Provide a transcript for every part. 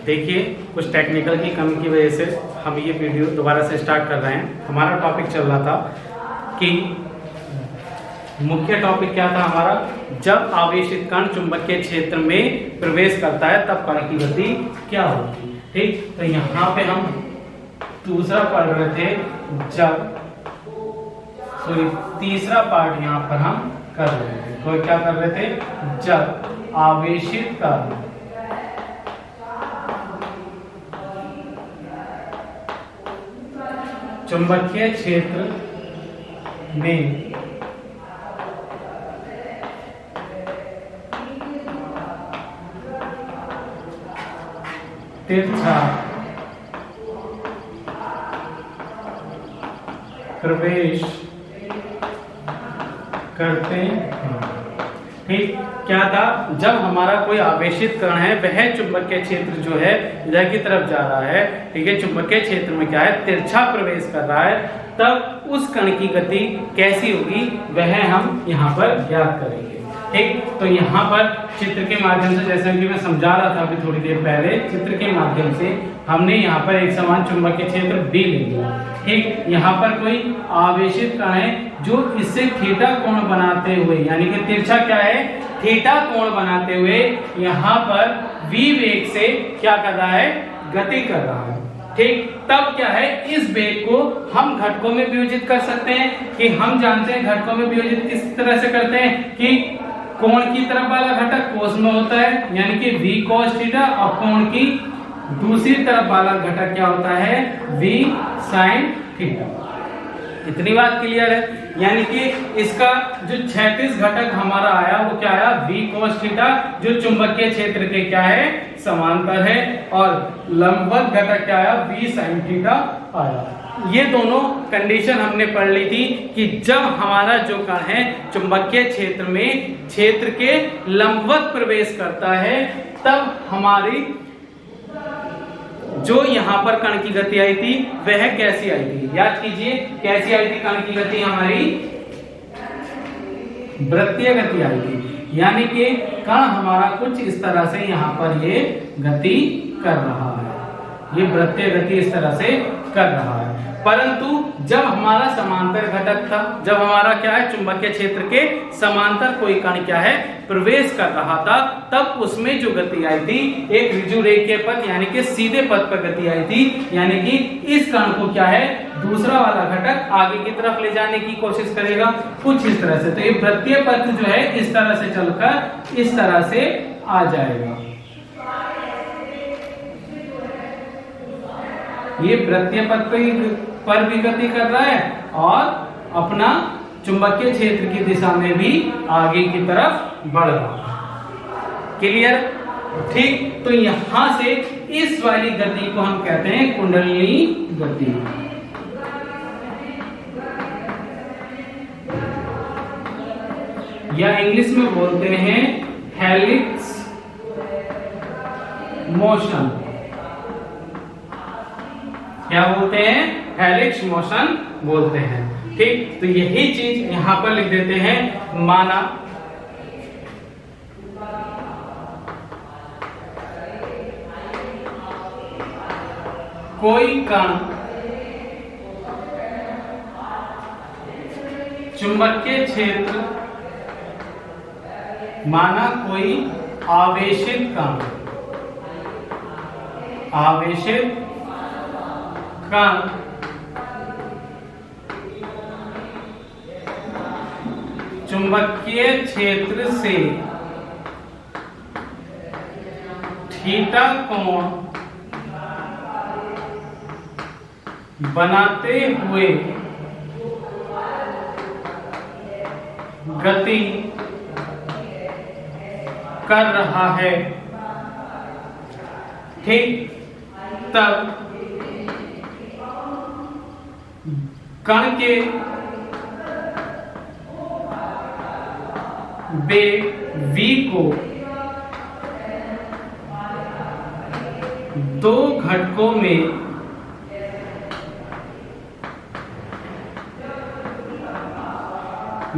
देखिए, कुछ टेक्निकल की कमी की वजह से हम ये वीडियो दोबारा से स्टार्ट कर रहे हैं। हमारा टॉपिक चल रहा था कि मुख्य टॉपिक क्या था हमारा, जब आवेशित कण चुंबकीय क्षेत्र में प्रवेश करता है तब कण की गति क्या होगी। ठीक, तो यहाँ पे हम दूसरा पढ़ रहे थे, जब तीसरा पार्ट यहाँ पर हम कर रहे थे। तो क्या कर रहे थे, जब आवेशित कण चुंबकीय क्षेत्र में तिरछा प्रवेश करते हैं। ठीक, क्या था, जब हमारा कोई आवेशित कण है वह चुंबकीय क्षेत्र जो है इधर की तरफ जा रहा है, ठीक है, चुंबकीय क्षेत्र में क्या है, तिरछा प्रवेश कर रहा है, तब उस कण की गति कैसी होगी वह हम यहाँ पर ज्ञात करेंगे। ठीक, तो यहाँ पर चित्र के माध्यम से, जैसे कि मैं समझा रहा था अभी थोड़ी देर पहले, चित्र के माध्यम से हमने यहाँ पर एक समान चुंबकीय क्षेत्र B ले लिया। ठीक, यहाँ पर कोई आवेशित कण है जो इससे थीटा कोण बनाते हुए, यानी कि तिरछा क्या है, थीटा कोण बनाते हुए यहाँ पर v वेग से क्या कर रहा है, गति कर रहा है। ठीक, तब क्या है, इस वेग को हम घटकों में विभाजित कर सकते हैं कि हम जानते हैं घटकों में विभाजित किस तरह से करते हैं कि कोण की तरफ वाला घटक कोस में होता है, यानी कि v cos थीटा, और कोण की दूसरी तरफ वाला घटक क्या होता है, v sin थीटा। इतनी बात क्लियर है। यानी कि इसका जो क्षैतिज घटक हमारा आया वो क्या आया, v cos थीटा, जो चुंबकीय क्षेत्र के क्या है, समांतर है, और लंबवत घटक क्या आया, v sin थीटा आया। ये दोनों कंडीशन हमने पढ़ ली थी कि जब हमारा जो कण है चुंबकीय क्षेत्र में क्षेत्र के लंबवत प्रवेश करता है तब हमारी जो यहाँ पर कण की गति आई थी वह कैसी आई थी, याद कीजिए, कैसी आई थी कण की गति, हमारी वृत्तीय गति आई थी। यानी कि कण हमारा कुछ इस तरह से यहाँ पर ये गति कर रहा है, ये वृत्तीय गति इस तरह से कर रहा है। परंतु जब हमारा समांतर घटक था, जब हमारा क्या है, चुंबकीय क्षेत्र के समांतर कोई कण क्या है, प्रवेश कर रहा था, तब उसमें जो गति आई थी एक ऋजुरेखीय पथ, यानी कि सीधे पथ पर गति आई थी। यानी कि इस कण को क्या है, दूसरा वाला घटक आगे की तरफ ले जाने की कोशिश करेगा, कुछ इस तरह से। तो ये वृत्तीय पथ जो है इस तरह से चलकर इस तरह से आ जाएगा। ये वृत्तीय पथ पर भी गति कर रहा है और अपना चुंबकीय क्षेत्र की दिशा में भी आगे की तरफ बढ़ रहा है। क्लियर? ठीक, तो यहां से इस वाली गति को हम कहते हैं कुंडलिनी गति। या इंग्लिश में बोलते हैं हेलिक्स मोशन। क्या बोलते हैं, हेलिक्स मोशन बोलते हैं। ठीक, तो यही चीज यहां पर लिख देते हैं। माना कोई कण चुंबकीय क्षेत्र, माना कोई आवेशित कण, आवेशित कण चुंबकीय क्षेत्र से थीटा कोण बनाते हुए गति कर रहा है। ठीक, तब कण के वेग v को दो घटकों में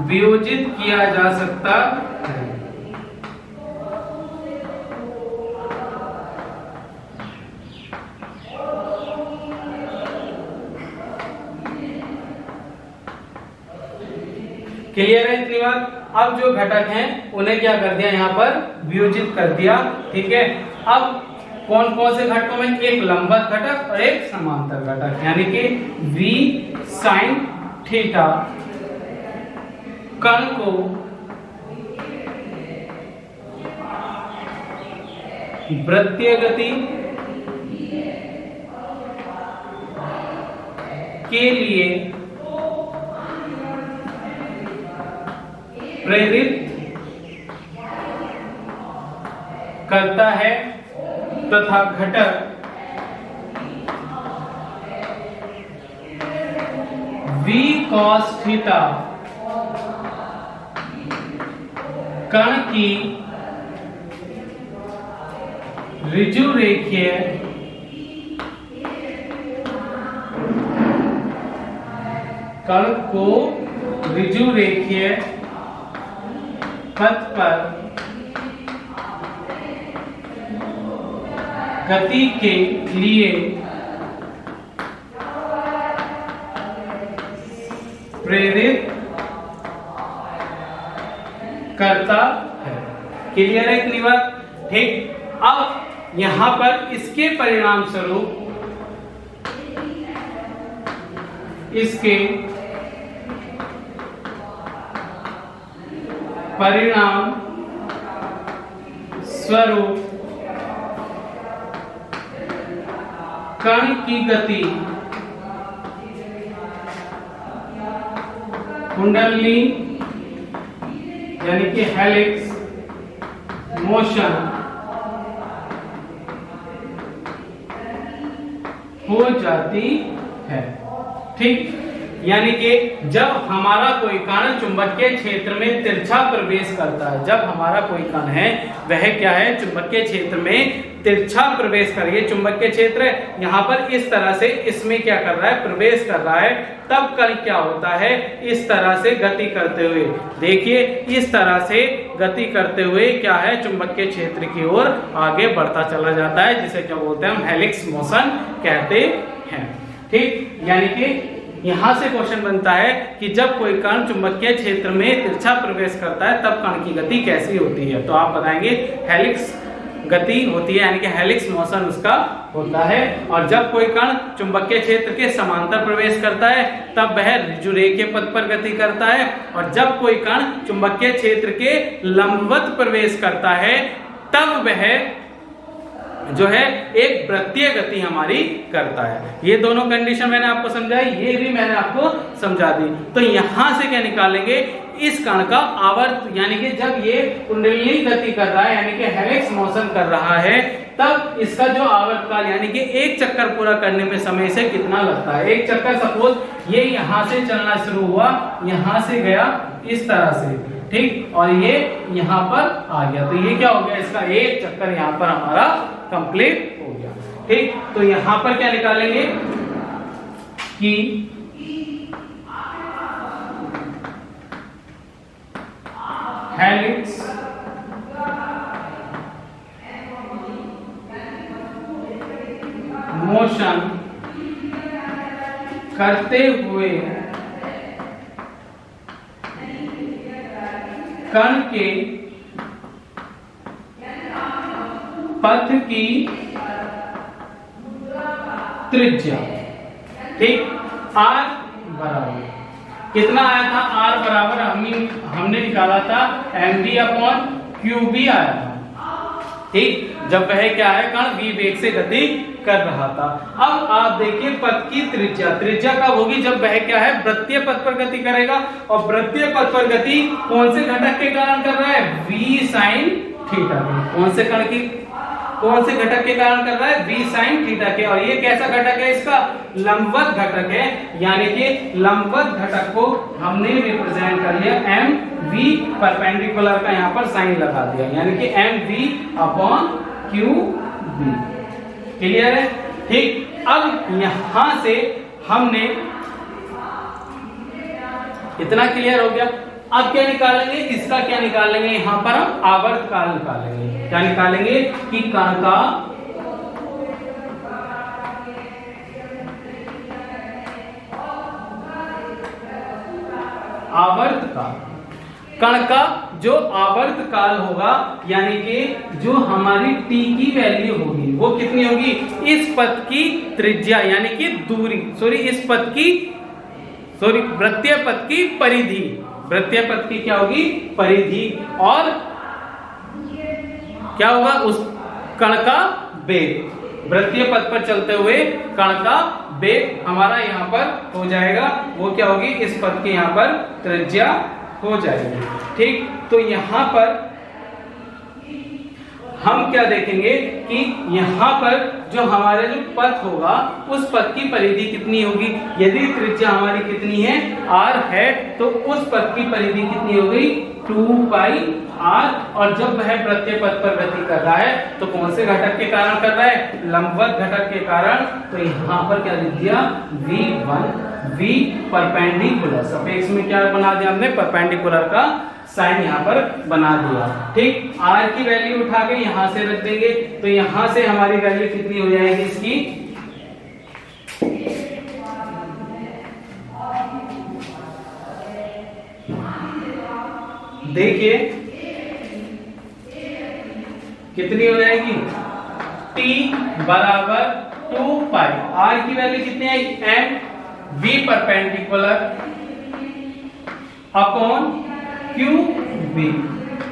वियोजित किया जा सकता है। क्लियर है इतनी बात। अब जो घटक हैं उन्हें क्या कर दिया, यहाँ पर वियोजित कर दिया। ठीक है, अब कौन कौन से घटकों में, एक लंबवत घटक और एक समांतर घटक, यानी कि v sin थीटा कण को वृत्तीय गति के लिए प्रेरित करता है तथा घटक v cos थीटा कण की ऋजु रेखीय कण को ऋजु रेखीय पथ पर गति के लिए प्रेरित करता है। क्लियर है इतनी बात? ठीक, अब यहां पर इसके परिणाम स्वरूप इसके परिणाम स्वरूप कण की गति कुंडली यानी कि हेलिक्स मोशन हो जाती है। ठीक, यानी कि जब हमारा कोई कण चुंबकीय क्षेत्र में तिरछा प्रवेश करता है, जब हमारा कोई कण है वह क्या है, चुंबकीय क्षेत्र में तिरछा प्रवेश कर, ये चुंबकीय क्षेत्र है, यहाँ पर इस तरह से इसमें क्या कर रहा है, प्रवेश कर रहा है, तब कण क्या होता है, इस तरह से गति करते हुए, देखिए इस तरह से गति करते हुए क्या है, चुंबकीय क्षेत्र की ओर आगे बढ़ता चला जाता है, जिसे क्या बोलते हैं हम, हेलिक्स मोशन कहते हैं। ठीक, यानी कि यहां से क्वेश्चन बनता है कि जब कोई कण चुंबकीय क्षेत्र में तिरछा प्रवेश करता है तब कण की गति कैसी होती है, तो आप बताएंगे हेलिक्स गति होती है, यानी कि हेलिक्स मोशन उसका होता है। और जब कोई कण चुंबकीय क्षेत्र के समांतर प्रवेश करता है तब वह ऋजुरेखीय पथ पर गति करता है, और जब कोई कण चुंबकीय क्षेत्र के लंबवत प्रवेश करता है तब वह जो है एक वृत्तीय गति हमारी करता है। ये दोनों कंडीशन मैंने आपको समझाई, ये भी मैंने आपको समझा दी। तो यहां से क्या निकालेंगे, इस कण का आवर्त, यानी कि जब ये कुंडली गति कर रहा है, यानी कि हेलिक्स मोशन कर रहा है, तब इसका जो आवर्तकाल, यानी कि एक चक्कर पूरा करने में समय से कितना लगता है। एक चक्कर सपोज ये यहां से चलना शुरू हुआ, यहां से गया इस तरह से, ठीक, और ये यहां पर आ गया, तो ये क्या हो गया, इसका एक चक्कर यहां पर हमारा कंप्लीट हो गया। ठीक, तो यहां पर क्या निकालेंगे कि हेलिक्स मोशन करते हुए कण के पथ की त्रिज्या, ठीक, r बराबर कितना आया था, r बराबर हमने निकाला था mv/qb आया था। ठीक, जब वह क्या है, कण v वेग से गति कर रहा था। अब आप देखिए पथ की त्रिज्या, त्रिज्या कब होगी, जब वह क्या है, वृत्तीय पथ पर गति करेगा, और वृत्तीय पथ पर गति कौन से घटक के कारण कर रहा है, v sin थीटा। कौन से घटक के कारण कर रहा है, v sin थीटा के, और ये कैसा घटक है, इसका लंबवत घटक है, यानी कि लंबवत घटक को हमने रिप्रेजेंट कर लिया mv, परपेंडिकुलर का यहाँ पर साइन लगा दिया, यानी कि mv/qb। क्लियर है? ठीक, अब यहां से हमने इतना क्लियर हो गया। अब क्या निकालेंगे, इसका क्या निकालेंगे, यहां पर हम आवर्तकाल निकालेंगे। क्या निकालेंगे कि कण का आवर्तकाल, कण का जो आवर्त काल होगा, यानी कि जो हमारी t की वैल्यू होगी वो कितनी होगी, इस पथ की त्रिज्या यानी कि दूरी, वृत्तीय पथ की परिधि, वृत्तीय पथ की क्या होगी, परिधि, और क्या होगा उस कण का वेग, वृत्तीय पथ पर चलते हुए कण का वेग हमारा यहाँ पर हो जाएगा, वो क्या होगी, इस पथ की यहाँ पर त्रिज्या हो जाएगी। ठीक, तो यहाँ पर हम क्या देखेंगे कि यहाँ पर जो हमारे जो पथ होगा उस पथ की परिधि कितनी होगी, यदि त्रिज्या हमारी कितनी है, r है, तो उस पथ की परिधि कितनी हो गई, 2 पाई r, और जब वह वृत्तीय पथ पर गति कर रहा है तो कौन से घटक के कारण कर रहा है, लंबवत घटक के कारण, तो यहाँ पर क्या लिख दिया, v1, v परपेंडिकुलर, सपेक्स में क्या बना दिया हमने, परपेंडिकुलर का साइन यहाँ पर बना दिया। ठीक, r की वैल्यू उठा के यहाँ से रख देंगे, तो यहाँ से हमारी वैल्यू कितनी हो जाएगी इसकी, देखिए कितनी हो जाएगी, t बराबर 2 पाई, r की वैल्यू कितनी है, m v perpendicular upon q B,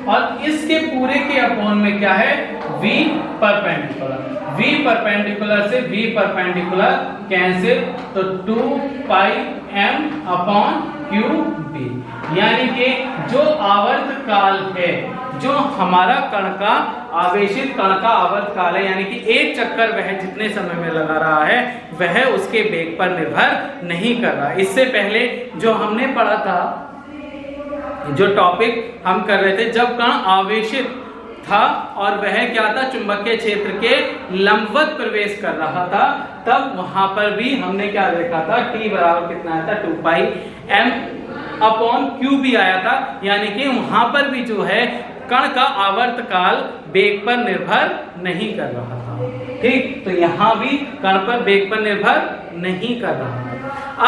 और इसके पूरे के अपॉन में क्या है, v परपेंडिकुलर से v परपेंडिकुलर कैंसिल, तो 2 pi m upon q B, यानी कि जो आवर्त काल है, जो हमारा कण का आवेशित कण का आवर्त काल है, यानी कि एक चक्कर वह जितने समय में लगा रहा है वह उसके वेग पर निर्भर नहीं कर रहा। इससे पहले जो हमने पढ़ा था, जो टॉपिक हम कर रहे थे, जब कण आवेशित था और वह क्या था, चुंबकीय क्षेत्र के लंबवत प्रवेश कर रहा था, तब वहां पर भी हमने क्या देखा था, t बराबर कितना आया था, 2 पाई m अपॉन क्यू भी आया था, यानी कि वहां पर भी जो है कण का आवर्त काल वेग पर निर्भर नहीं कर रहा था। ठीक, तो यहां भी कण पर वेग पर निर्भर नहीं कर रहा था।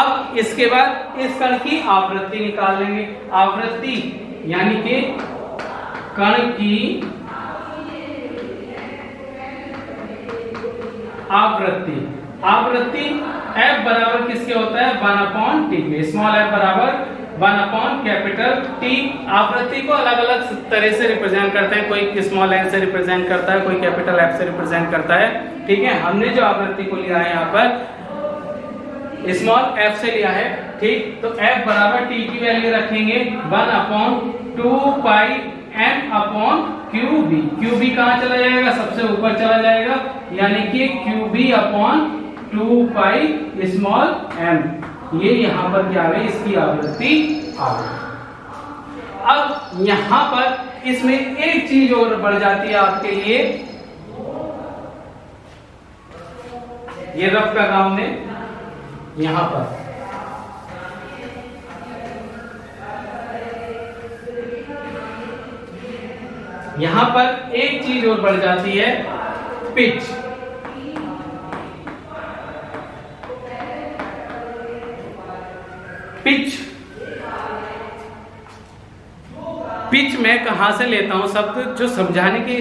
अब इसके बाद इस कण की आवृत्ति निकाल लेंगे, आवृत्ति यानी कि कण की आवृत्ति f बराबर किसके होता है, 1/t, स्मॉल f बराबर 1/T। आवृत्ति को अलग अलग तरह से रिप्रेजेंट करते हैं, कोई स्मॉल n से रिप्रेजेंट करता है, कोई कैपिटल F से रिप्रेजेंट करता है। ठीक है, हमने जो आवृत्ति को लिया है यहाँ पर स्मॉल f से लिया है। ठीक, तो f बराबर t की वैल्यू रखेंगे 1/2 पाई m अपॉन QB। QB कहाँ चला जाएगा, सबसे ऊपर चला जाएगा, यानी कि QB upon 2 pi small m, ये यहां पर क्या है, इसकी आवृत्ति आ गई। अब यहां पर इसमें एक चीज और बढ़ जाती है आपके लिए, ये रफ कर रहा हूं मैं यहां पर, यहां पर एक चीज और बढ़ जाती है, पिच। पिच मैं कहां से लेता हूं शब्द, जो समझाने के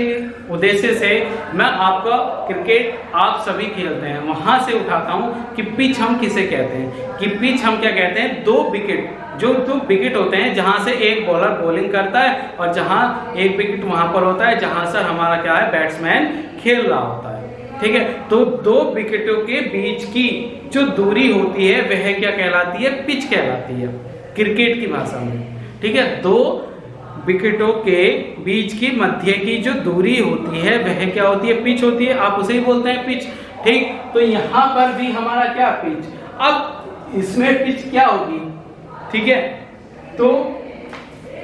उद्देश्य से मैं आपका क्रिकेट आप सभी खेलते हैं वहां से उठाता हूं कि पिच हम किसे कहते हैं, कि पिच हम क्या कहते हैं, 2 विकेट, जो 2 विकेट होते हैं जहां से एक बॉलर बॉलिंग करता है और जहां एक विकेट वहां पर होता है जहां से हमारा क्या है, बैट्समैन खेल रहा होता है। ठीक है, तो 2 विकेटों के बीच की जो दूरी होती है वह क्या कहलाती है, पिच कहलाती है क्रिकेट की भाषा में। ठीक है, 2 विकेटों के बीच की मध्य की जो दूरी होती है वह क्या होती है, पिच होती है, आप उसे ही बोलते हैं पिच। ठीक, तो यहां पर भी हमारा क्या, पिच। अब इसमें पिच क्या होगी, ठीक है, तो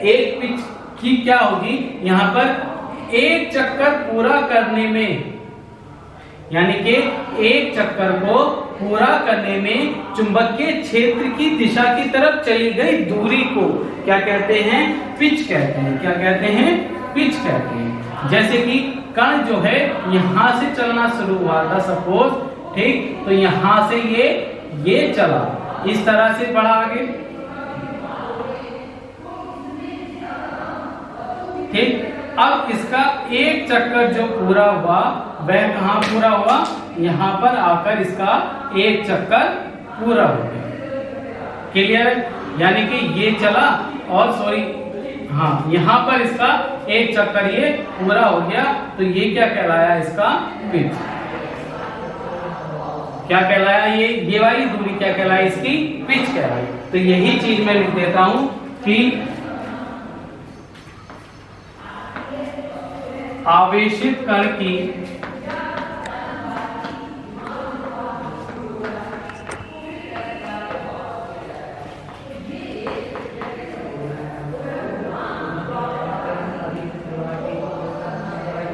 एक पिच की क्या होगी, यहां पर एक चक्कर पूरा करने में, यानी कि एक चक्कर को पूरा करने में चुंबकीय क्षेत्र की दिशा की तरफ चली गई दूरी को क्या कहते हैं, पिच कहते हैं। क्या कहते हैं, पिच कहते हैं। जैसे कि कण जो है यहां से चलना शुरू हुआ था सपोज, ठीक, तो यहां से ये चला, इस तरह से बढ़ा आगे, ठीक, अब इसका एक चक्कर जो पूरा हुआ वह कहाँ पूरा हुआ, यहाँ पर आकर इसका एक चक्कर पूरा हो गया। क्लियर है, यानी कि ये चला और हाँ यहाँ पर इसका एक चक्कर ये पूरा हो गया, तो ये क्या कहलाया, इसका पिच। क्या कहलाया, ये वाली दूरी क्या कहलाई, इसकी पिच कहलाई। तो यही चीज मैं लिख देता हूं कि आवेशित कण की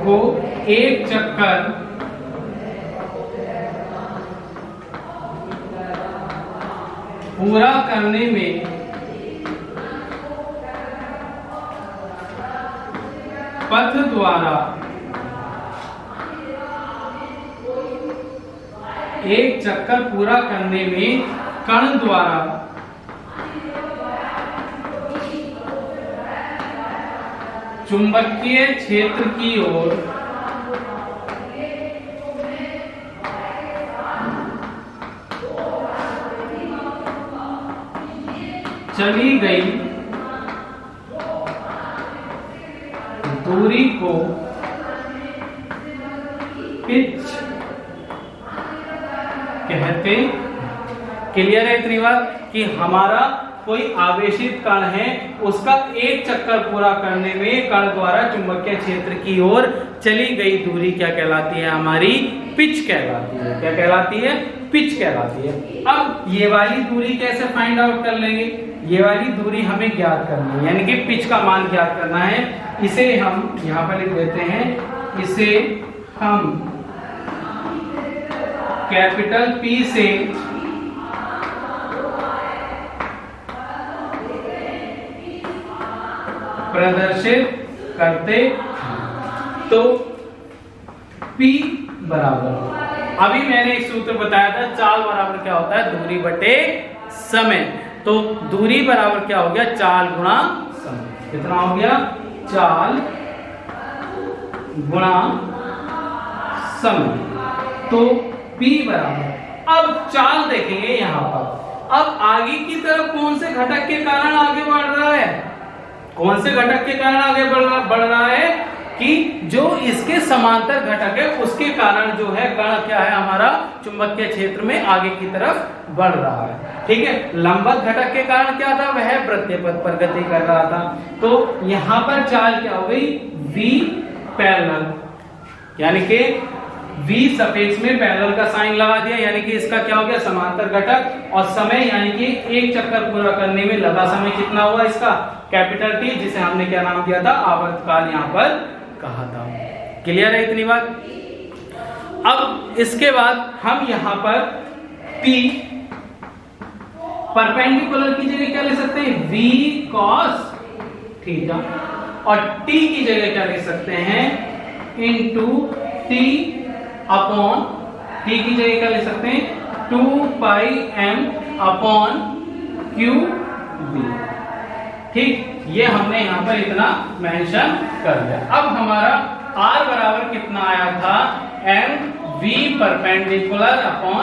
को एक चक्कर पूरा करने में पथ द्वारा एक चक्कर पूरा करने में कण द्वारा चुंबकीय क्षेत्र की ओर चली गई दूरी को पिच कहते। क्लियर है इतनी बात कि हमारा कोई आवेशित कण है, उसका एक चक्कर पूरा करने में कण द्वारा चुंबकीय क्षेत्र की ओर चली गई दूरी क्या कहलाती है, हमारी पिच कहलाती है। क्या कहलाती है, पिच कहलाती है। अब ये वाली दूरी कैसे फाइंड आउट कर लेंगे, ये वाली दूरी हमें ज्ञात करनी है, यानी कि पिच का मान ज्ञात करना है। इसे हम यहाँ पर लिख देते हैं, इसे हम कैपिटल P से प्रदर्शित करते। तो P बराबर, अभी मैंने एक सूत्र बताया था, चाल बराबर क्या होता है, दूरी बटे समय। तो दूरी बराबर क्या हो गया, चाल गुणा समय। कितना हो गया, चाल गुणा समय। तो P बराबर, अब चाल देखेंगे यहां पर। अब आगे की तरफ कौन से घटक के कारण आगे बढ़ रहा है, कौन से घटक के कारण आगे बढ़ रहा है कि जो इसके समांतर घटक है उसके कारण जो है कण क्या है, हमारा चुंबकीय क्षेत्र में आगे की तरफ बढ़ रहा है। ठीक है, लंबवत घटक के कारण क्या था, वह वृत्तीय पथ पर गति कर रहा था। तो यहां पर चाल क्या हो गई, V पैरेलल, यानी कि V सपेक्ष में पैरेलल का साइन लगा दिया, यानी कि इसका क्या हो गया, समांतर घटक। और समय यानी कि एक चक्कर पूरा करने में लगा समय कितना हुआ, इसका कैपिटल T, जिसे हमने क्या नाम दिया था, आवर्तकाल यहां पर कहा था। क्लियर है इतनी बात। अब इसके बाद हम यहां पर P परपेंडिकुलर की जगह क्या ले सकते हैं, V cos थीटा, और T की जगह क्या ले सकते हैं, इनटू T अपॉन, T की जगह क्या ले सकते हैं, 2 पाई m अपॉन QB। ठीक, ये हमने यहां पर इतना मेंशन कर दिया। अब हमारा R बराबर कितना आया था, mv परपेंडिकुलर अपॉन